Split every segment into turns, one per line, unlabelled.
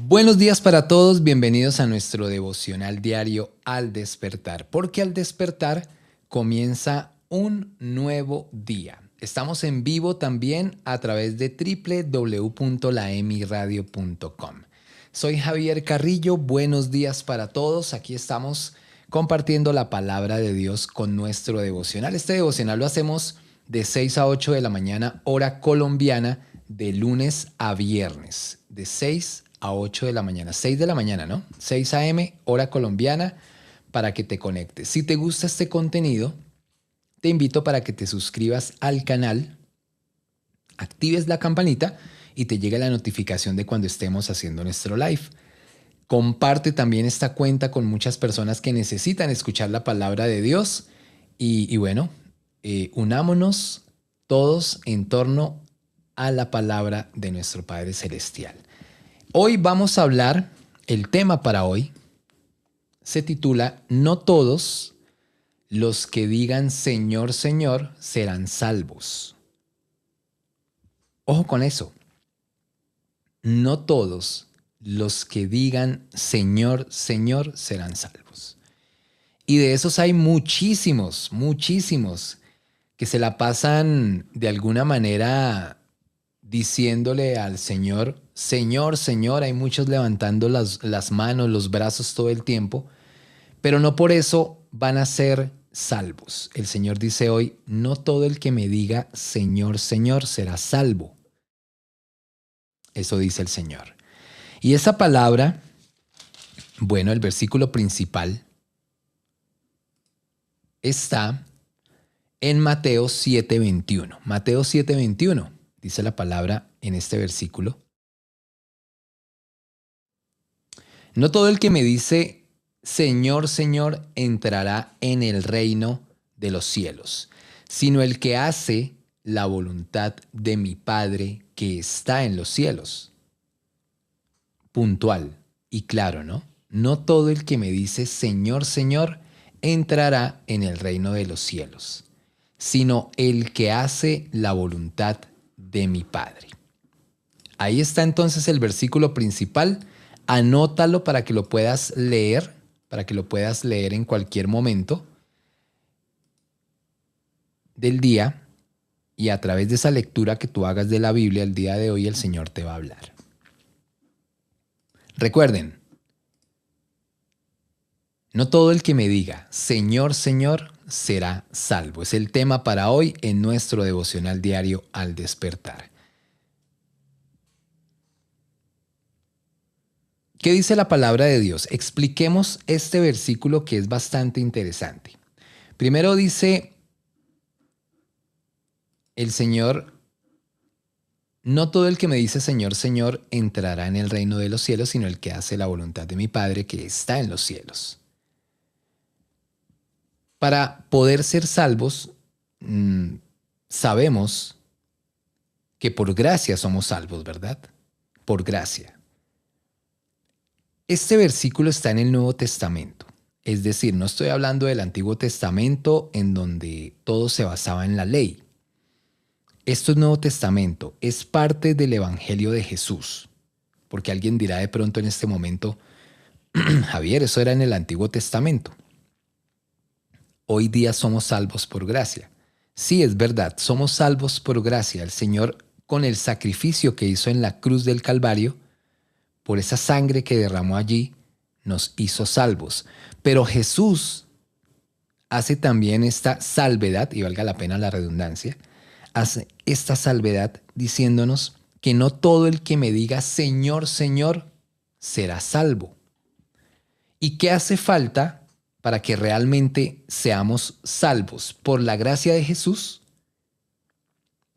Buenos días para todos, bienvenidos a nuestro devocional diario Al Despertar, porque al despertar comienza un nuevo día. Estamos en vivo también a través de www.laemiradio.com. Soy Javier Carrillo, buenos días para todos, aquí estamos compartiendo la palabra de Dios con nuestro devocional. Este devocional lo hacemos de 6 a 8 de la mañana, hora colombiana, de lunes a viernes, de 6 a 8 de la mañana, 6 de la mañana, ¿no? 6 a.m., hora colombiana, para que te conectes. Si te gusta este contenido, te invito para que te suscribas al canal, actives la campanita y te llegue la notificación de cuando estemos haciendo nuestro live. Comparte también esta cuenta con muchas personas que necesitan escuchar la palabra de Dios y bueno, unámonos todos en torno a la palabra de nuestro Padre Celestial. Hoy vamos a hablar, el tema para hoy se titula No todos los que digan Señor, Señor serán salvos. Ojo con eso. No todos los que digan Señor, Señor serán salvos. Y de esos hay muchísimos que se la pasan de alguna manera diciéndole al Señor, Señor, Señor. Hay muchos levantando las manos, los brazos todo el tiempo, pero no por eso van a ser salvos. El Señor dice hoy, no todo el que me diga Señor, Señor será salvo. Eso dice el Señor. Y esa palabra, bueno, el versículo principal está en Mateo 7:21. Mateo 7:21 dice la palabra en este versículo. No todo el que me dice Señor, Señor entrará en el reino de los cielos, sino el que hace la voluntad de mi Padre que está en los cielos. Puntual y claro, ¿no? No todo el que me dice Señor, Señor entrará en el reino de los cielos, sino el que hace la voluntad de mi Padre. Ahí está entonces el versículo principal. Anótalo para que lo puedas leer, en cualquier momento del día, y a través de esa lectura que tú hagas de la Biblia el día de hoy, el Señor te va a hablar. Recuerden, no todo el que me diga Señor, Señor será salvo. Es el tema para hoy en nuestro devocional diario Al Despertar. ¿Qué dice la palabra de Dios? Expliquemos este versículo que es bastante interesante. Primero dice el Señor, no todo el que me dice Señor, Señor entrará en el reino de los cielos, sino el que hace la voluntad de mi Padre que está en los cielos. Para poder ser salvos, sabemos que por gracia somos salvos, ¿verdad? Por gracia. Este versículo está en el Nuevo Testamento, es decir, no estoy hablando del Antiguo Testamento en donde todo se basaba en la ley. Esto es Nuevo Testamento, es parte del Evangelio de Jesús, porque alguien dirá de pronto en este momento, Javier, eso era en el Antiguo Testamento. Hoy día somos salvos por gracia. Sí, es verdad, somos salvos por gracia. El Señor, con el sacrificio que hizo en la cruz del Calvario, por esa sangre que derramó allí, nos hizo salvos. Pero Jesús hace también esta salvedad, y valga la pena la redundancia, hace esta salvedad diciéndonos que no todo el que me diga Señor, Señor será salvo. ¿Y qué hace falta para que realmente seamos salvos? Por la gracia de Jesús,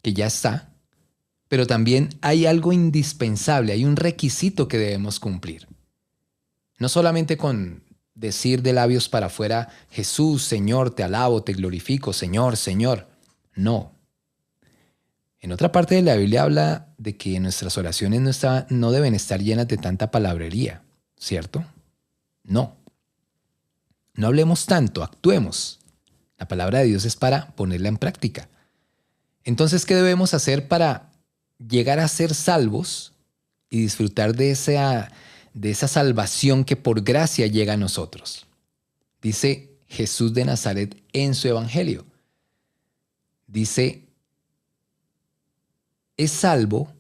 que ya está. Pero también hay algo indispensable, hay un requisito que debemos cumplir. No solamente con decir de labios para afuera, Jesús, Señor, te alabo, te glorifico, Señor, Señor. No. En otra parte de la Biblia habla de que nuestras oraciones no deben estar llenas de tanta palabrería, ¿cierto? No. No hablemos tanto, actuemos. La palabra de Dios es para ponerla en práctica. Entonces, ¿qué debemos hacer para llegar a ser salvos y disfrutar de de esa salvación que por gracia llega a nosotros. Dice Jesús de Nazaret en su evangelio. Dice, es salvo,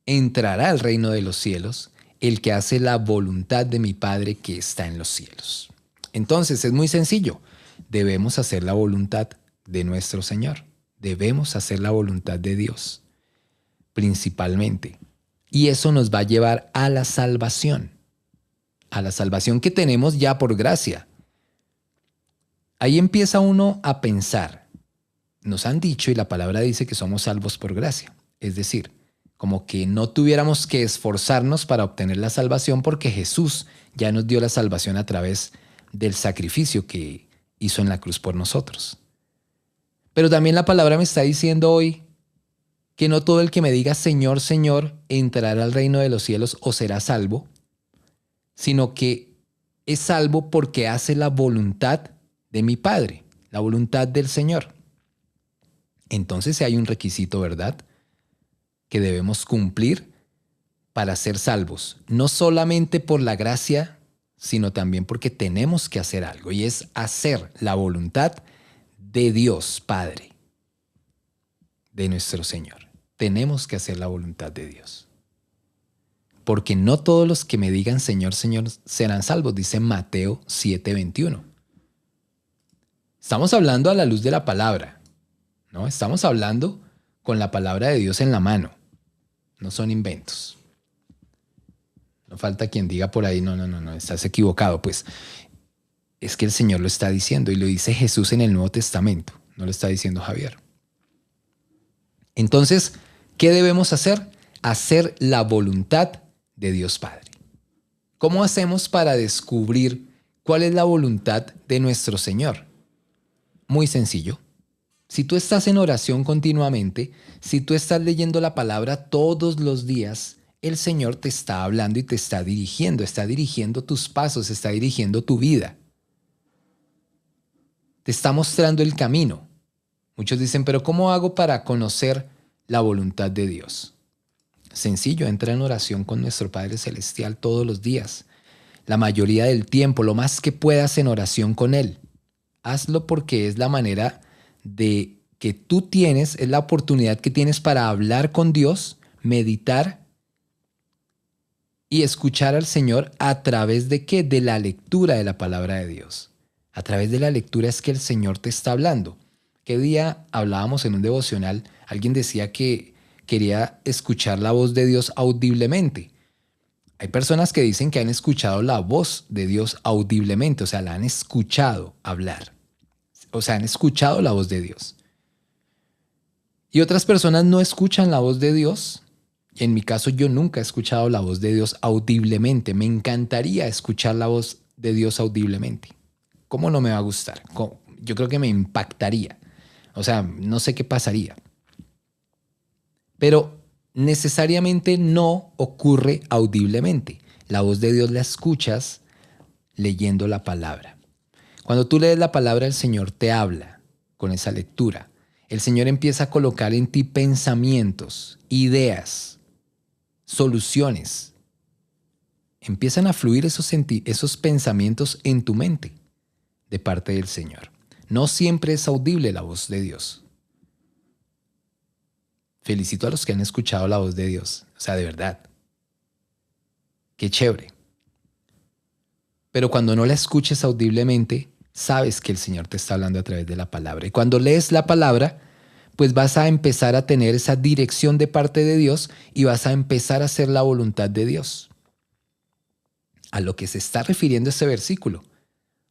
entrará al reino de los cielos el que hace la voluntad de mi Padre que está en los cielos. Entonces es muy sencillo. Debemos hacer la voluntad de nuestro Señor. Debemos hacer la voluntad de Dios, principalmente. Y eso nos va a llevar a la salvación que tenemos ya por gracia. Ahí empieza uno a pensar. Nos han dicho y la palabra dice que somos salvos por gracia. Es decir, como que no tuviéramos que esforzarnos para obtener la salvación porque Jesús ya nos dio la salvación a través del sacrificio que hizo en la cruz por nosotros. Pero también la palabra me está diciendo hoy que no todo el que me diga Señor, Señor, entrará al reino de los cielos o será salvo, sino que es salvo porque hace la voluntad de mi Padre, la voluntad del Señor. Entonces hay un requisito, ¿verdad?, que debemos cumplir para ser salvos, no solamente por la gracia, sino también porque tenemos que hacer algo, y es hacer la voluntad de Dios Padre, de nuestro Señor. Tenemos que hacer la voluntad de Dios. Porque no todos los que me digan Señor, Señor serán salvos, dice Mateo 7:21. Estamos hablando a la luz de la palabra, ¿no? Estamos hablando con la palabra de Dios en la mano. No son inventos. No falta quien diga por ahí, no, estás equivocado. Pues es que el Señor lo está diciendo y lo dice Jesús en el Nuevo Testamento. No lo está diciendo Javier. Entonces, ¿qué debemos hacer? Hacer la voluntad de Dios Padre. ¿Cómo hacemos para descubrir cuál es la voluntad de nuestro Señor? Muy sencillo. Si tú estás en oración continuamente, si tú estás leyendo la palabra todos los días, el Señor te está hablando y te está dirigiendo tus pasos, está dirigiendo tu vida. Te está mostrando el camino. Muchos dicen, pero ¿cómo hago para conocer la voluntad de Dios? Sencillo, entra en oración con nuestro Padre Celestial todos los días. La mayoría del tiempo, lo más que puedas en oración con Él. Hazlo porque es la manera de que tú tienes, es la oportunidad que tienes para hablar con Dios, meditar y escuchar al Señor a través de ¿qué? De la lectura de la palabra de Dios. A través de la lectura es que el Señor te está hablando. ¿Qué día hablábamos en un devocional? Alguien decía que quería escuchar la voz de Dios audiblemente. Hay personas que dicen que han escuchado la voz de Dios audiblemente, o sea, la han escuchado hablar. O sea, han escuchado la voz de Dios. Y otras personas no escuchan la voz de Dios. En mi caso, yo nunca he escuchado la voz de Dios audiblemente. Me encantaría escuchar la voz de Dios audiblemente. ¿Cómo no me va a gustar? Yo creo que me impactaría. O sea, no sé qué pasaría. Pero necesariamente no ocurre audiblemente. La voz de Dios la escuchas leyendo la palabra. Cuando tú lees la palabra, el Señor te habla con esa lectura. El Señor empieza a colocar en ti pensamientos, ideas, soluciones. Empiezan a fluir esos pensamientos en tu mente de parte del Señor. No siempre es audible la voz de Dios. Felicito a los que han escuchado la voz de Dios. O sea, de verdad. Qué chévere. Pero cuando no la escuches audiblemente, sabes que el Señor te está hablando a través de la palabra. Y cuando lees la palabra, pues vas a empezar a tener esa dirección de parte de Dios y vas a empezar a hacer la voluntad de Dios. A lo que se está refiriendo este versículo.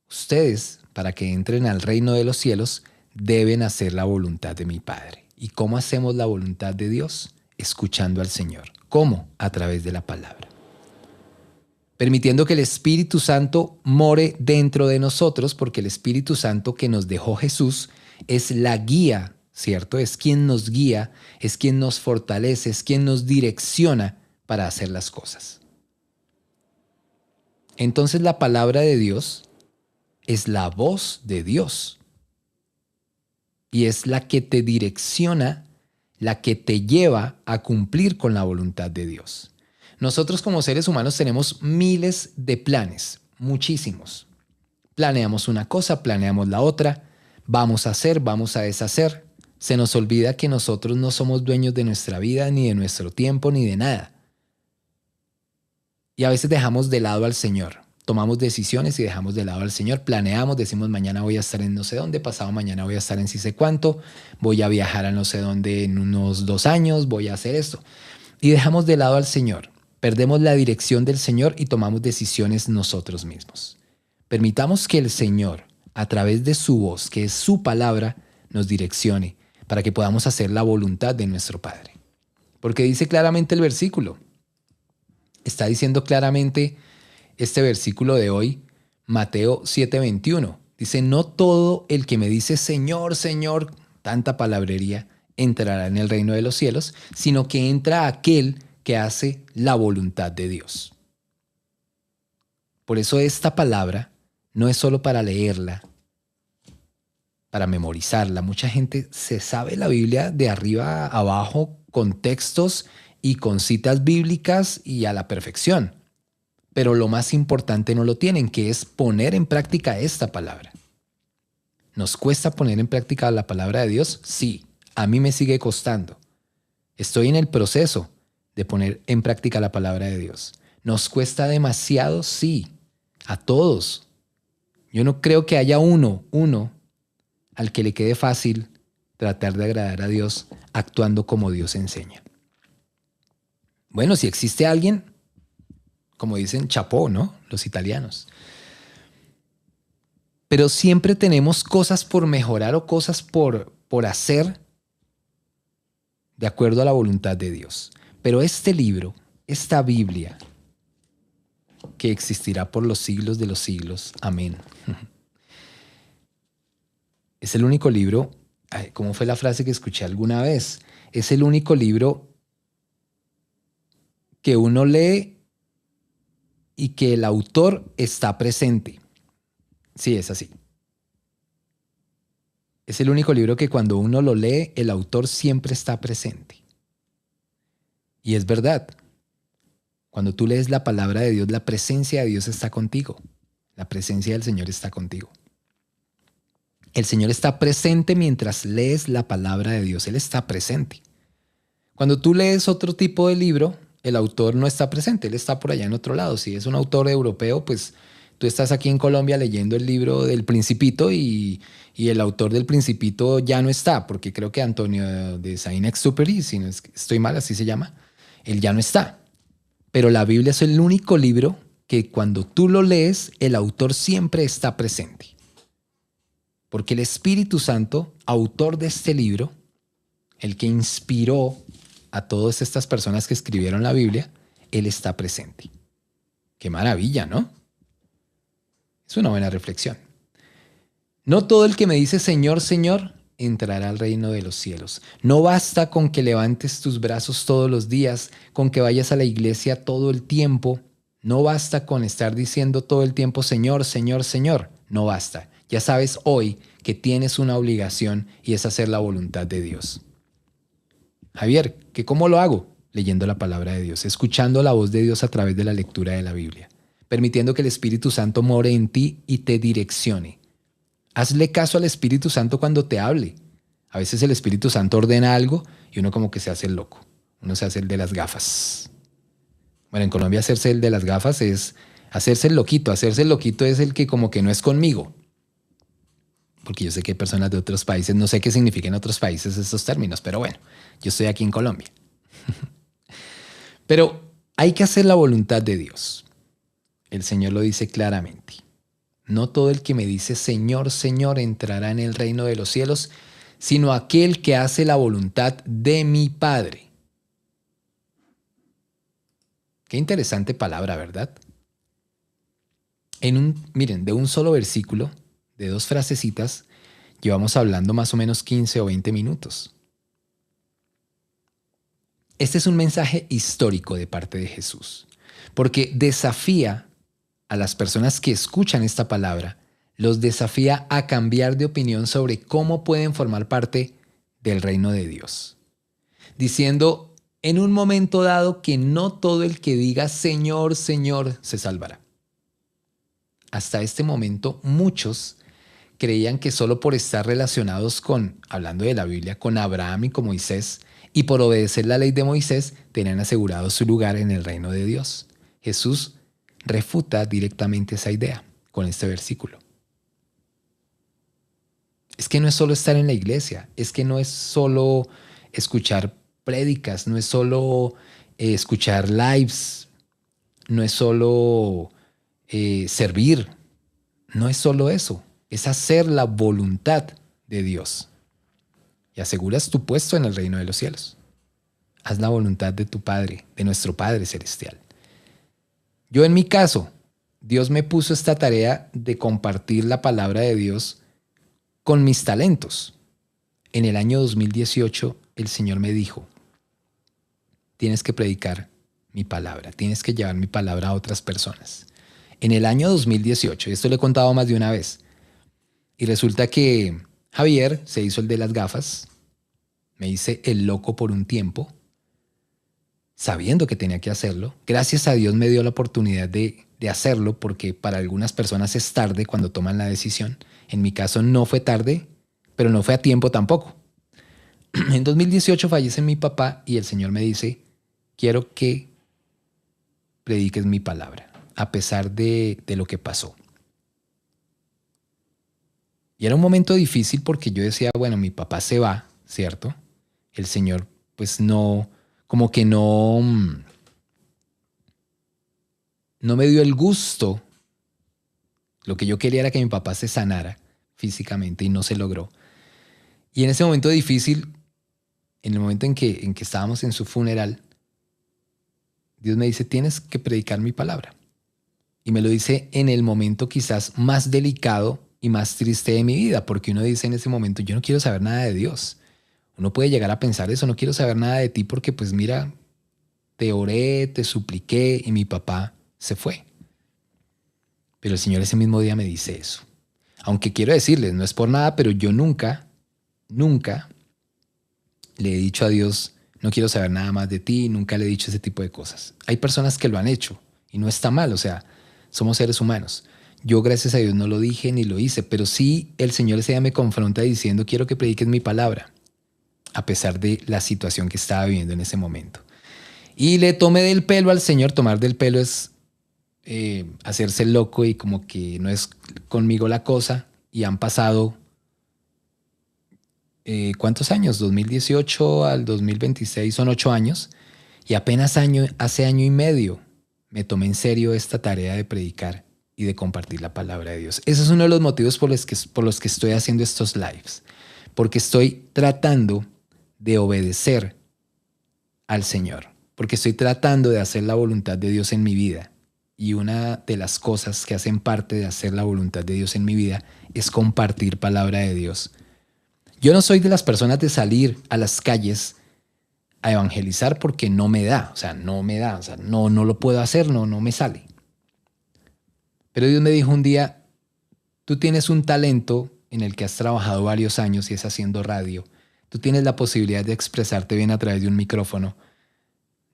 Ustedes, para que entren al reino de los cielos, deben hacer la voluntad de mi Padre. ¿Y cómo hacemos la voluntad de Dios? Escuchando al Señor. ¿Cómo? A través de la palabra. Permitiendo que el Espíritu Santo more dentro de nosotros, porque el Espíritu Santo que nos dejó Jesús es la guía, ¿cierto? Es quien nos guía, es quien nos fortalece, es quien nos direcciona para hacer las cosas. Entonces la palabra de Dios es la voz de Dios y es la que te direcciona, la que te lleva a cumplir con la voluntad de Dios. Nosotros como seres humanos tenemos miles de planes, muchísimos. Planeamos una cosa, planeamos la otra, vamos a hacer, vamos a deshacer. Se nos olvida que nosotros no somos dueños de nuestra vida, ni de nuestro tiempo, ni de nada. Y a veces dejamos de lado al Señor. Tomamos decisiones y dejamos de lado al Señor. Planeamos, decimos mañana voy a estar en no sé dónde, pasado mañana voy a estar en sí sé cuánto, voy a viajar a no sé dónde en unos 2 años, voy a hacer esto. Y dejamos de lado al Señor. Perdemos la dirección del Señor y tomamos decisiones nosotros mismos. Permitamos que el Señor, a través de su voz, que es su palabra, nos direccione para que podamos hacer la voluntad de nuestro Padre. Porque dice claramente el versículo. Está diciendo claramente este versículo de hoy, Mateo 7:21. Dice, no todo el que me dice Señor, Señor, tanta palabrería, entrará en el reino de los cielos, sino que entra aquel que hace la voluntad de Dios. Por eso esta palabra no es solo para leerla, para memorizarla. Mucha gente se sabe la Biblia de arriba a abajo con textos y con citas bíblicas y a la perfección. Pero lo más importante no lo tienen, que es poner en práctica esta palabra. ¿Nos cuesta poner en práctica la palabra de Dios? Sí, a mí me sigue costando. Estoy en el proceso de poner en práctica la palabra de Dios. ¿Nos cuesta demasiado? Sí, a todos. Yo no creo que haya uno al que le quede fácil tratar de agradar a Dios actuando como Dios enseña. Bueno, si existe alguien, como dicen, chapó, ¿no? Los italianos. Pero siempre tenemos cosas por mejorar o cosas por hacer de acuerdo a la voluntad de Dios. Pero este libro, esta Biblia, que existirá por los siglos de los siglos, amén. Es el único libro, ¿cómo fue la frase que escuché alguna vez? Es el único libro que uno lee y que el autor está presente. Sí, es así. Es el único libro que cuando uno lo lee, el autor siempre está presente. Y es verdad. Cuando tú lees la palabra de Dios, la presencia de Dios está contigo. La presencia del Señor está contigo. El Señor está presente mientras lees la palabra de Dios. Él está presente. Cuando tú lees otro tipo de libro, el autor no está presente. Él está por allá en otro lado. Si es un autor europeo, pues tú estás aquí en Colombia leyendo el libro del Principito y el autor del Principito ya no está, porque creo que Antonio de Saint-Exupéry, si no estoy mal, así se llama, él ya no está. Pero la Biblia es el único libro que cuando tú lo lees, el autor siempre está presente. Porque el Espíritu Santo, autor de este libro, el que inspiró a todas estas personas que escribieron la Biblia, Él está presente. Qué maravilla, ¿no? Es una buena reflexión. No todo el que me dice Señor, Señor, entrará al reino de los cielos. No basta con que levantes tus brazos todos los días, con que vayas a la iglesia todo el tiempo. No basta con estar diciendo todo el tiempo Señor, Señor, Señor. No basta. Ya sabes hoy que tienes una obligación y es hacer la voluntad de Dios. Javier, ¿que cómo lo hago? Leyendo la palabra de Dios, escuchando la voz de Dios a través de la lectura de la Biblia, permitiendo que el Espíritu Santo more en ti y te direccione. Hazle caso al Espíritu Santo cuando te hable. A veces el Espíritu Santo ordena algo y uno como que se hace el loco. Uno se hace el de las gafas. Bueno, en Colombia hacerse el de las gafas es hacerse el loquito. Hacerse el loquito es el que como que no es conmigo. Porque yo sé que hay personas de otros países, no sé qué significan en otros países estos términos, pero bueno, yo estoy aquí en Colombia. Pero hay que hacer la voluntad de Dios. El Señor lo dice claramente. No todo el que me dice Señor, Señor entrará en el reino de los cielos, sino aquel que hace la voluntad de mi Padre. Qué interesante palabra, ¿verdad? Miren, de un solo versículo, de 2 frasecitas, llevamos hablando más o menos 15 o 20 minutos. Este es un mensaje histórico de parte de Jesús, porque desafía a las personas que escuchan esta palabra, los desafía a cambiar de opinión sobre cómo pueden formar parte del reino de Dios. Diciendo, en un momento dado que no todo el que diga Señor, Señor se salvará. Hasta este momento muchos creían que solo por estar relacionados con, hablando de la Biblia, con Abraham y con Moisés, y por obedecer la ley de Moisés, tenían asegurado su lugar en el reino de Dios. Jesús refuta directamente esa idea con este versículo. Es que no es solo estar en la iglesia, es que no es solo escuchar prédicas, no es solo escuchar lives, no es solo servir, no es solo eso, es hacer la voluntad de Dios. Y aseguras tu puesto en el reino de los cielos. Haz la voluntad de tu Padre, de nuestro Padre Celestial. Yo en mi caso, Dios me puso esta tarea de compartir la palabra de Dios con mis talentos. En el año 2018, el Señor me dijo, tienes que predicar mi palabra, tienes que llevar mi palabra a otras personas. En el año 2018, y esto lo he contado más de una vez, y resulta que Javier se hizo el de las gafas, me hice el loco por un tiempo, sabiendo que tenía que hacerlo. Gracias a Dios me dio la oportunidad de hacerlo, porque para algunas personas es tarde cuando toman la decisión. En mi caso no fue tarde, pero no fue a tiempo tampoco. En 2018 fallece mi papá y el Señor me dice, quiero que prediques mi palabra, a pesar de lo que pasó. Y era un momento difícil porque yo decía, bueno, mi papá se va, ¿cierto? El Señor, pues no, como que no me dio el gusto. Lo que yo quería era que mi papá se sanara físicamente y no se logró. Y en ese momento difícil, en el momento en que estábamos en su funeral, Dios me dice, tienes que predicar mi palabra. Y me lo dice en el momento quizás más delicado y más triste de mi vida, porque uno dice en ese momento, yo no quiero saber nada de Dios. Uno puede llegar a pensar eso, no quiero saber nada de ti porque pues mira, te oré, te supliqué y mi papá se fue. Pero el Señor ese mismo día me dice eso. Aunque quiero decirles, no es por nada, pero yo nunca le he dicho a Dios, no quiero saber nada más de ti, nunca le he dicho ese tipo de cosas. Hay personas que lo han hecho y no está mal, o sea, somos seres humanos. Yo gracias a Dios no lo dije ni lo hice, pero sí el Señor ese día me confronta diciendo, quiero que prediques mi palabra, a pesar de la situación que estaba viviendo en ese momento. Y le tomé del pelo al Señor. Tomar del pelo es hacerse loco y como que no es conmigo la cosa. Y han pasado, ¿cuántos años? 2018 al 2026 son 8 años. Y apenas hace año y medio me tomé en serio esta tarea de predicar y de compartir la palabra de Dios. Ese es uno de los motivos por los que estoy haciendo estos lives. Porque estoy tratando de obedecer al Señor, porque estoy tratando de hacer la voluntad de Dios en mi vida. Y una de las cosas que hacen parte de hacer la voluntad de Dios en mi vida es compartir palabra de Dios. Yo no soy de las personas de salir a las calles a evangelizar porque no me da, no lo puedo hacer, no me sale. Pero Dios me dijo un día, tú tienes un talento en el que has trabajado varios años y es haciendo radio. Tú tienes la posibilidad de expresarte bien a través de un micrófono.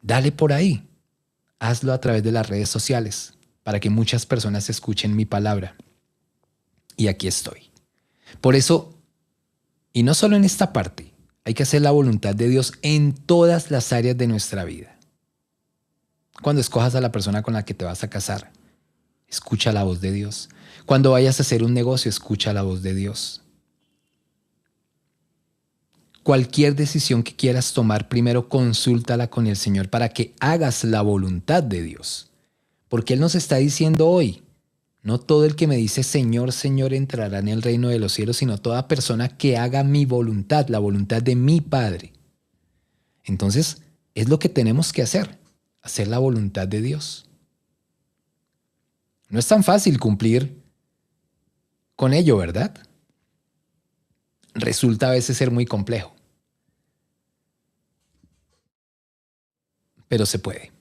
Dale por ahí. Hazlo a través de las redes sociales para que muchas personas escuchen mi palabra. Y aquí estoy. Por eso, y no solo en esta parte, hay que hacer la voluntad de Dios en todas las áreas de nuestra vida. Cuando escojas a la persona con la que te vas a casar, escucha la voz de Dios. Cuando vayas a hacer un negocio, escucha la voz de Dios. Cualquier decisión que quieras tomar, primero consúltala con el Señor para que hagas la voluntad de Dios. Porque Él nos está diciendo hoy, no todo el que me dice Señor, Señor entrará en el reino de los cielos, sino toda persona que haga mi voluntad, la voluntad de mi Padre. Entonces, es lo que tenemos que hacer la voluntad de Dios. No es tan fácil cumplir con ello, ¿verdad? Resulta a veces ser muy complejo. Pero se puede.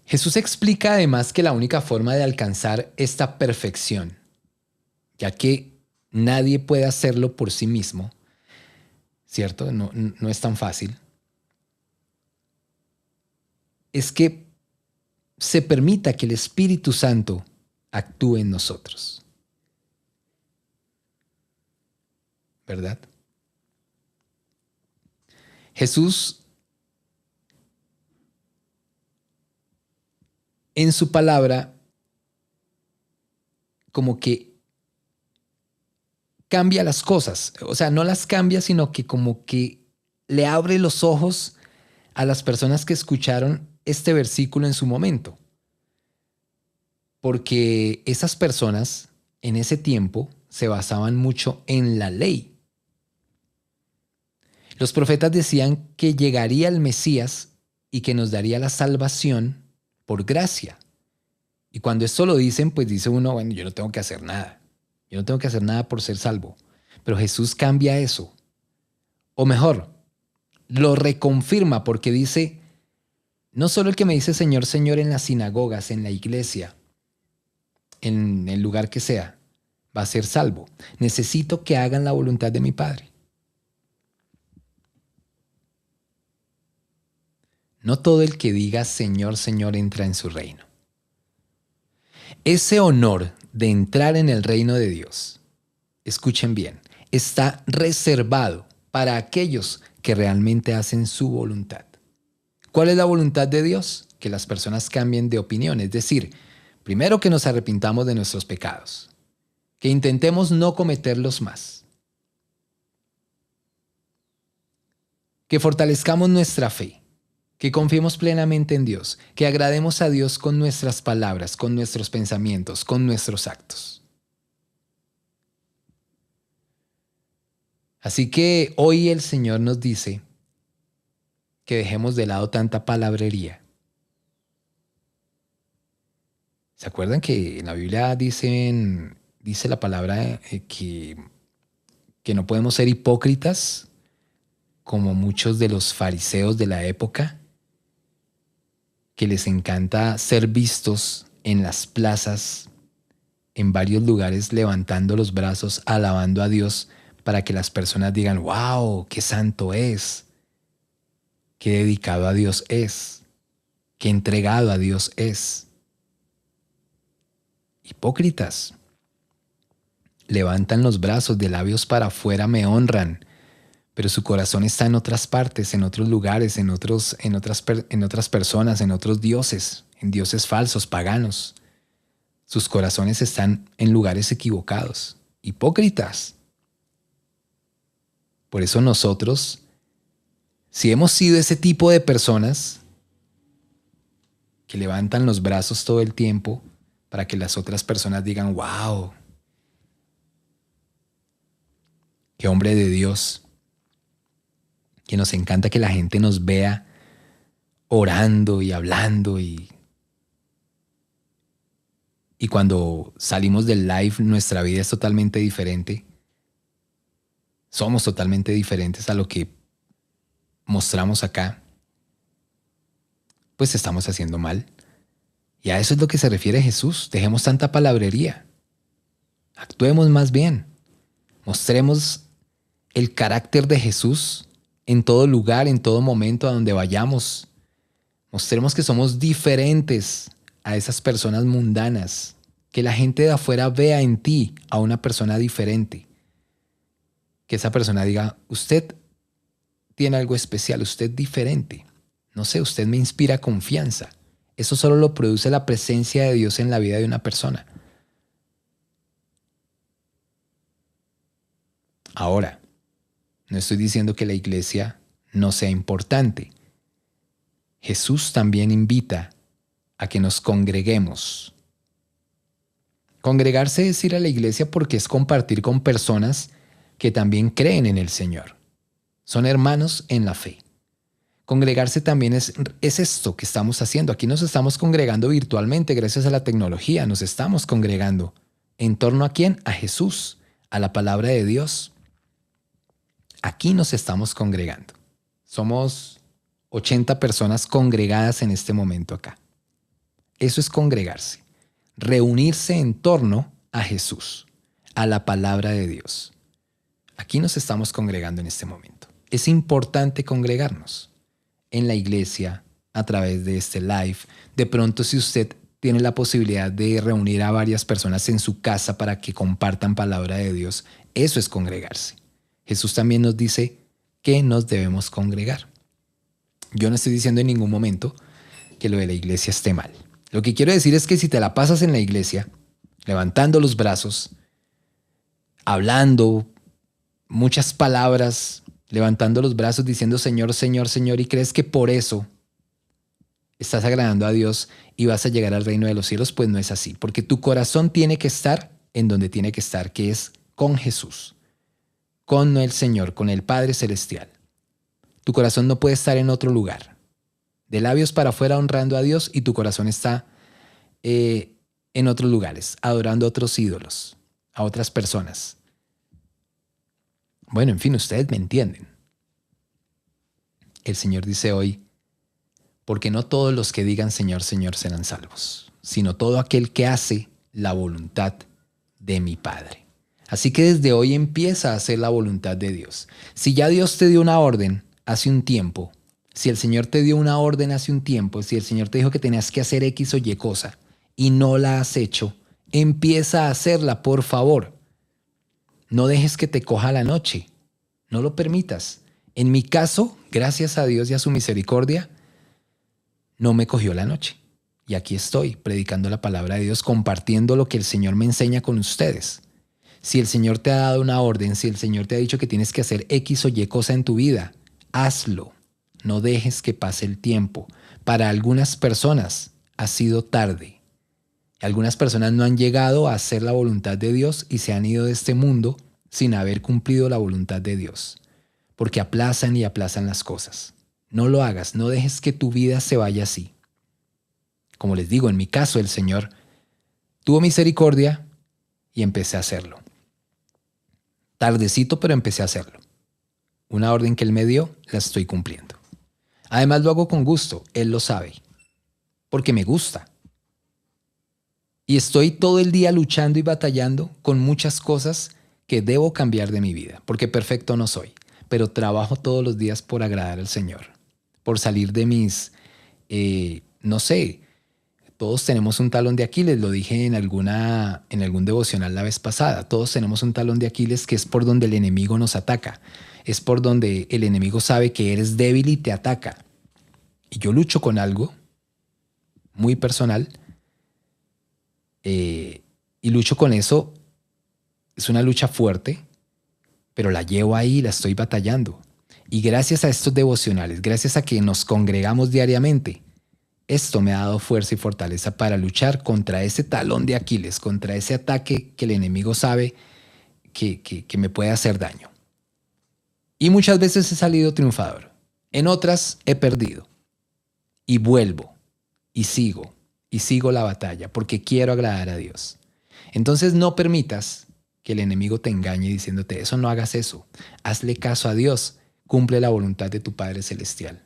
Jesús explica además que la única forma de alcanzar esta perfección, ya que nadie puede hacerlo por sí mismo, ¿cierto? No es tan fácil. Es que se permita que el Espíritu Santo actúe en nosotros. ¿Verdad? Jesús en su palabra como que cambia las cosas. O sea, no las cambia, sino que como que le abre los ojos a las personas que escucharon este versículo en su momento. Porque esas personas en ese tiempo se basaban mucho en la ley. Los profetas decían que llegaría el Mesías y que nos daría la salvación por gracia. Y cuando esto lo dicen, pues dice uno, bueno, yo no tengo que hacer nada. Yo no tengo que hacer nada por ser salvo. Pero Jesús cambia eso. O mejor, lo reconfirma porque dice, no solo el que me dice Señor, Señor en las sinagogas, en la iglesia, en el lugar que sea, va a ser salvo. Necesito que hagan la voluntad de mi Padre. No todo el que diga Señor, Señor entra en su reino. Ese honor de entrar en el reino de Dios, escuchen bien, está reservado para aquellos que realmente hacen su voluntad. ¿Cuál es la voluntad de Dios? Que las personas cambien de opinión, es decir, primero que nos arrepintamos de nuestros pecados, que intentemos no cometerlos más, que fortalezcamos nuestra fe, que confiemos plenamente en Dios, que agrademos a Dios con nuestras palabras, con nuestros pensamientos, con nuestros actos. Así que hoy el Señor nos dice que dejemos de lado tanta palabrería. ¿Se acuerdan que en la Biblia dice la palabra que no podemos ser hipócritas como muchos de los fariseos de la época, que les encanta ser vistos en las plazas, en varios lugares, levantando los brazos, alabando a Dios para que las personas digan, wow, qué santo es, qué dedicado a Dios es, qué entregado a Dios es? Hipócritas. Levantan los brazos, de labios para afuera me honran, pero su corazón está en otras partes, en otros lugares, en otras personas, en otros dioses, en dioses falsos, paganos. Sus corazones están en lugares equivocados. Hipócritas. Por eso nosotros, si hemos sido ese tipo de personas que levantan los brazos todo el tiempo para que las otras personas digan, wow, qué hombre de Dios, que nos encanta que la gente nos vea orando y hablando y cuando salimos del live nuestra vida es totalmente diferente. Somos totalmente diferentes a lo que mostramos acá. Pues estamos haciendo mal. Y a eso es lo que se refiere Jesús. Dejemos tanta palabrería. Actuemos más bien. Mostremos el carácter de Jesús en todo lugar, en todo momento, a donde vayamos. Mostremos que somos diferentes a esas personas mundanas. Que la gente de afuera vea en ti a una persona diferente. Que esa persona diga, usted tiene algo especial, usted es diferente. No sé, usted me inspira confianza. Eso solo lo produce la presencia de Dios en la vida de una persona. Ahora, no estoy diciendo que la iglesia no sea importante. Jesús también invita a que nos congreguemos. Congregarse es ir a la iglesia porque es compartir con personas que también creen en el Señor. Son hermanos en la fe. Congregarse también es esto que estamos haciendo. Aquí nos estamos congregando virtualmente gracias a la tecnología. Nos estamos congregando. ¿En torno a quién? A Jesús, a la palabra de Dios. Aquí nos estamos congregando. Somos 80 personas congregadas en este momento acá. Eso es congregarse. Reunirse en torno a Jesús, a la palabra de Dios. Aquí nos estamos congregando en este momento. Es importante congregarnos en la iglesia, a través de este live. De pronto, si usted tiene la posibilidad de reunir a varias personas en su casa para que compartan palabra de Dios, eso es congregarse. Jesús también nos dice que nos debemos congregar. Yo no estoy diciendo en ningún momento que lo de la iglesia esté mal. Lo que quiero decir es que si te la pasas en la iglesia, levantando los brazos, hablando muchas palabras, levantando los brazos diciendo Señor, Señor, Señor, y crees que por eso estás agradando a Dios y vas a llegar al reino de los cielos, pues no es así, porque tu corazón tiene que estar en donde tiene que estar, que es con Jesús, con el Señor, con el Padre Celestial. Tu corazón no puede estar en otro lugar. De labios para afuera honrando a Dios y tu corazón está en otros lugares, adorando a otros ídolos, a otras personas. Bueno, en fin, ustedes me entienden. El Señor dice hoy, porque no todos los que digan Señor, Señor serán salvos, sino todo aquel que hace la voluntad de mi Padre. Así que desde hoy empieza a hacer la voluntad de Dios. Si ya Dios te dio una orden hace un tiempo, si el Señor te dio una orden hace un tiempo, si el Señor te dijo que tenías que hacer X o Y cosa y no la has hecho, empieza a hacerla, por favor. No dejes que te coja la noche. No lo permitas. En mi caso, gracias a Dios y a su misericordia, no me cogió la noche. Y aquí estoy, predicando la palabra de Dios, compartiendo lo que el Señor me enseña con ustedes. Si el Señor te ha dado una orden, si el Señor te ha dicho que tienes que hacer X o Y cosa en tu vida, hazlo. No dejes que pase el tiempo. Para algunas personas ha sido tarde. Algunas personas no han llegado a hacer la voluntad de Dios y se han ido de este mundo sin haber cumplido la voluntad de Dios, porque aplazan y aplazan las cosas. No lo hagas, no dejes que tu vida se vaya así. Como les digo, en mi caso el Señor tuvo misericordia y empecé a hacerlo. Tardecito, pero empecé a hacerlo. Una orden que Él me dio, la estoy cumpliendo. Además lo hago con gusto, Él lo sabe, porque me gusta. Y estoy todo el día luchando y batallando con muchas cosas que debo cambiar de mi vida, porque perfecto no soy, pero trabajo todos los días por agradar al Señor, por salir de mis, no sé, todos tenemos un talón de Aquiles, lo dije en algún devocional la vez pasada, todos tenemos un talón de Aquiles que es por donde el enemigo nos ataca, es por donde el enemigo sabe que eres débil y te ataca. Y yo lucho con algo muy personal, y lucho con eso. Es una lucha fuerte, pero la llevo ahí, la estoy batallando. Y gracias a estos devocionales, gracias a que nos congregamos diariamente, esto me ha dado fuerza y fortaleza para luchar contra ese talón de Aquiles, contra ese ataque que el enemigo sabe que me puede hacer daño. Y muchas veces he salido triunfador. En otras he perdido. Y vuelvo, y sigo la batalla, porque quiero agradar a Dios. Entonces no permitas que el enemigo te engañe diciéndote, eso no hagas eso. Hazle caso a Dios, cumple la voluntad de tu Padre Celestial.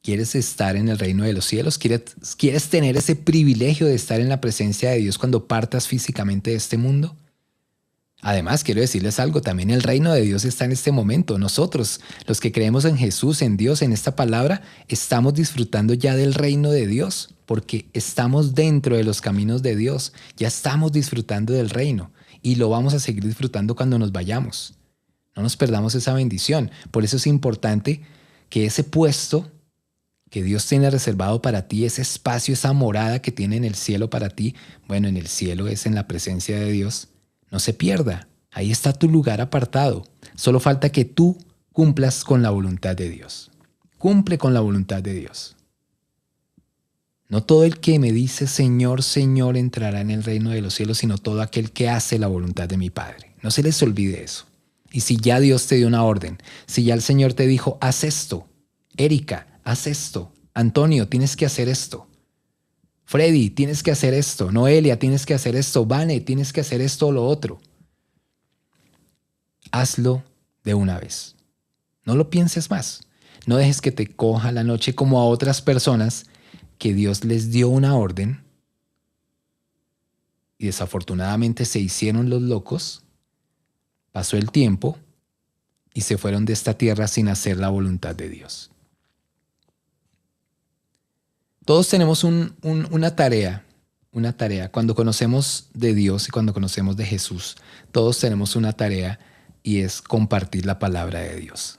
¿Quieres estar en el reino de los cielos? ¿Quieres tener ese privilegio de estar en la presencia de Dios cuando partas físicamente de este mundo? Además, quiero decirles algo, también el reino de Dios está en este momento. Nosotros, los que creemos en Jesús, en Dios, en esta palabra, estamos disfrutando ya del reino de Dios, porque estamos dentro de los caminos de Dios. Ya estamos disfrutando del reino y lo vamos a seguir disfrutando cuando nos vayamos. No nos perdamos esa bendición. Por eso es importante que ese puesto que Dios tiene reservado para ti, ese espacio, esa morada que tiene en el cielo para ti, bueno, en el cielo es en la presencia de Dios, no se pierda. Ahí está tu lugar apartado. Solo falta que tú cumplas con la voluntad de Dios. Cumple con la voluntad de Dios. No todo el que me dice Señor, Señor entrará en el reino de los cielos, sino todo aquel que hace la voluntad de mi Padre. No se les olvide eso. Y si ya Dios te dio una orden, si ya el Señor te dijo, haz esto, Erika, haz esto, Antonio, tienes que hacer esto. Freddy, tienes que hacer esto. Noelia, tienes que hacer esto. Vane, tienes que hacer esto o lo otro. Hazlo de una vez. No lo pienses más. No dejes que te coja la noche como a otras personas que Dios les dio una orden y desafortunadamente se hicieron los locos. Pasó el tiempo, y se fueron de esta tierra sin hacer la voluntad de Dios. Todos tenemos una tarea. Cuando conocemos de Dios y cuando conocemos de Jesús, todos tenemos una tarea y es compartir la palabra de Dios.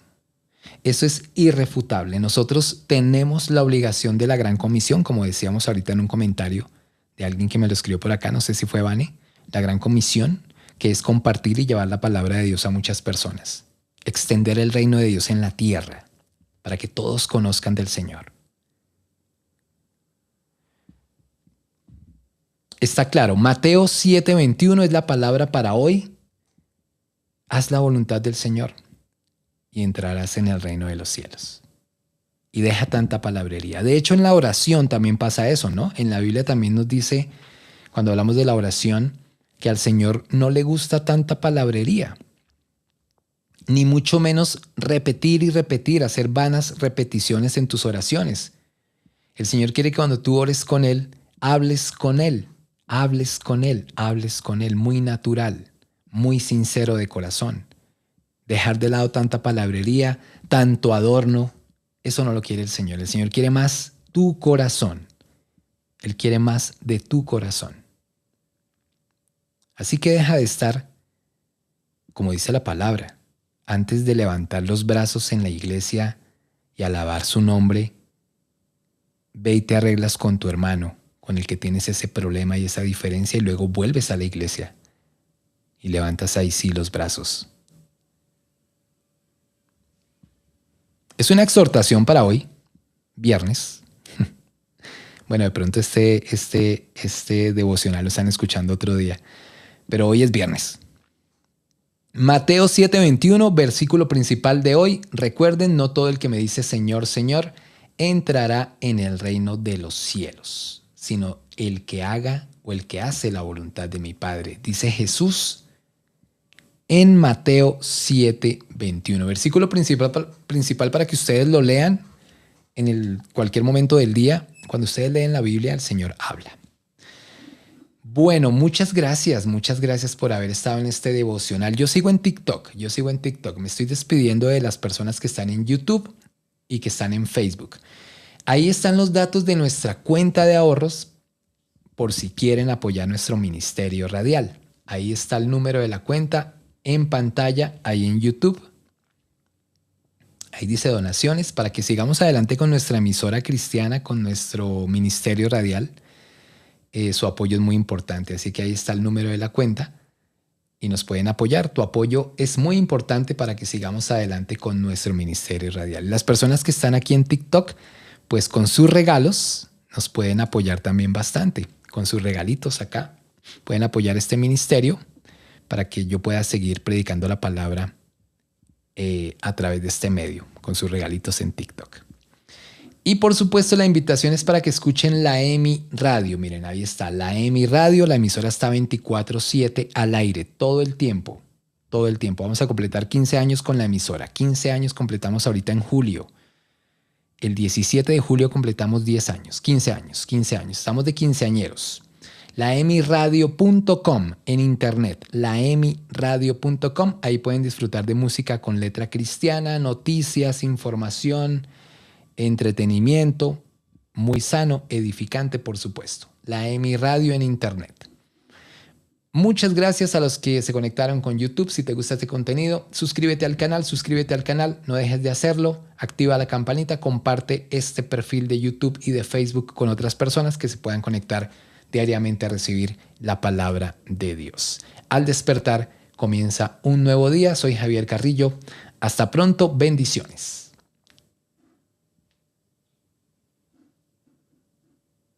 Eso es irrefutable. Nosotros tenemos la obligación de la gran comisión, como decíamos ahorita en un comentario de alguien que me lo escribió por acá, no sé si fue Vane, la gran comisión, que es compartir y llevar la palabra de Dios a muchas personas. Extender el reino de Dios en la tierra para que todos conozcan del Señor. Está claro, Mateo 7:21 es la palabra para hoy. Haz la voluntad del Señor y entrarás en el reino de los cielos. Y deja tanta palabrería. De hecho, en la oración también pasa eso, ¿no? En la Biblia también nos dice, cuando hablamos de la oración, que al Señor no le gusta tanta palabrería, ni mucho menos repetir y repetir, hacer vanas repeticiones en tus oraciones. El Señor quiere que cuando tú ores con Él, hables con Él, muy natural, muy sincero de corazón. Dejar de lado tanta palabrería, tanto adorno, eso no lo quiere el Señor. El Señor quiere más tu corazón. Él quiere más de tu corazón. Así que deja de estar, como dice la palabra, antes de levantar los brazos en la iglesia y alabar su nombre, ve y te arreglas con tu hermano, con el que tienes ese problema y esa diferencia, y luego vuelves a la iglesia y levantas ahí sí los brazos. Es una exhortación para hoy, viernes. Bueno, de pronto este devocional lo están escuchando otro día, pero hoy es viernes. Mateo 7:21, versículo principal de hoy. Recuerden, no todo el que me dice Señor, Señor, entrará en el reino de los cielos, sino el que haga o el que hace la voluntad de mi Padre, dice Jesús en Mateo 7:21. Versículo principal para que ustedes lo lean en cualquier momento del día. Cuando ustedes leen la Biblia, el Señor habla. Bueno, muchas gracias por haber estado en este devocional. Yo sigo en TikTok. Me estoy despidiendo de las personas que están en YouTube y que están en Facebook. Ahí están los datos de nuestra cuenta de ahorros por si quieren apoyar nuestro ministerio radial. Ahí está el número de la cuenta en pantalla, ahí en YouTube. Ahí dice donaciones para que sigamos adelante con nuestra emisora cristiana, con nuestro ministerio radial. Su apoyo es muy importante, así que ahí está el número de la cuenta y nos pueden apoyar. Tu apoyo es muy importante para que sigamos adelante con nuestro ministerio radial. Las personas que están aquí en TikTok, pues con sus regalos nos pueden apoyar también bastante. Con sus regalitos acá pueden apoyar este ministerio para que yo pueda seguir predicando la palabra a través de este medio, con sus regalitos en TikTok. Y por supuesto la invitación es para que escuchen la EMI Radio. Miren, ahí está la EMI Radio, la emisora está 24/7 al aire, todo el tiempo. Vamos a completar 15 años con la emisora. 15 años completamos ahorita en julio. El 17 de julio completamos 10 años, 15 años. Estamos de quinceañeros. laemiradio.com en internet, laemiradio.com. Ahí pueden disfrutar de música con letra cristiana, noticias, información, entretenimiento, muy sano, edificante, por supuesto. La EMI Radio en internet. Muchas gracias a los que se conectaron con YouTube. Si te gusta este contenido, suscríbete al canal, no dejes de hacerlo, activa la campanita, comparte este perfil de YouTube y de Facebook con otras personas que se puedan conectar diariamente a recibir la palabra de Dios. Al despertar comienza un nuevo día. Soy Javier Carrillo. Hasta pronto. Bendiciones.